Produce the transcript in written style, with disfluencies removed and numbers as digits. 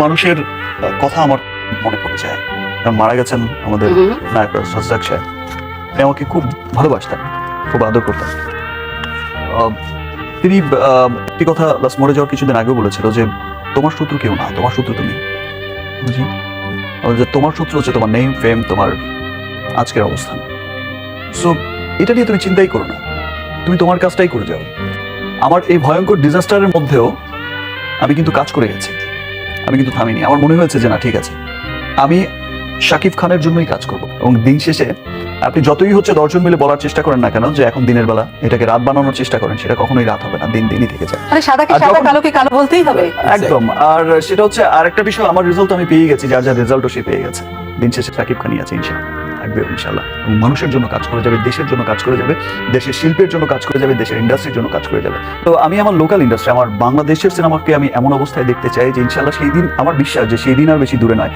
মানুষের কথা আমার মনে পড়ে যায়। কারণ মারা গেছেন আমাদের নায়ক রাজ্জাক সাহেব। তিনি আমাকে খুব ভালোবাসতেন, খুব আদর করতেন। তিনি একটি কথা লাস্ট মরে যাওয়ার কিছুদিন আগেও বলেছিল যে তোমার শত্রু কেউ না, তোমার শত্রু তুমি। জি, যে তোমার শত্রু হচ্ছে তোমার নেম, ফেম, তোমার আজকের অবস্থান। সো এটা নিয়ে তুমি চিন্তাই করো না, তুমি তোমার কাজটাই করে যাও। আমার এই ভয়ঙ্কর ডিজাস্টারের মধ্যেও আমি কিন্তু কাজ করে গেছি, আমি কিন্তু থামিনি। আমার মনে হয়েছে যে না, ঠিক আছে, আমি শাকিব খানের জন্যই কাজ করব। এবং দিন শেষে আপনি যতই হচ্ছে 10 জন মিলে বলার চেষ্টা করেন না কেন যে এখন দিনের বেলা, এটাকে রাত বানানোর চেষ্টা করেন, সেটা কখনোই রাত হবে না, দিন দিনই থেকে যায়। মানে সাদাকে সাদা, কালোকে কালো বলতেই হবে। একদম। আর সেটা হচ্ছে আরেকটা বিষয়, আমার রেজাল্ট আমি পেয়ে গেছি, যার যার রেজাল্টও সে পেয়ে গেছে। দিন শেষে শাকিব খানই আছে, ইনশাআল্লাহ থাকবে ইনশাআল্লাহ। এবং মানুষের জন্য কাজ করে যাবে, দেশের জন্য কাজ করে যাবে, দেশের শিল্পের জন্য কাজ করে যাবে, দেশের ইন্ডাস্ট্রির জন্য কাজ করে যাবে। তো আমি আমার লোকাল ইন্ডাস্ট্রি, আমার বাংলাদেশের সিনেমাকে আমি এমন অবস্থায় দেখতে চাই যে ইনশাআল্লাহ সেই দিন, আমার বিশ্বাস যে সেই দিন আর বেশি দূরে নয়।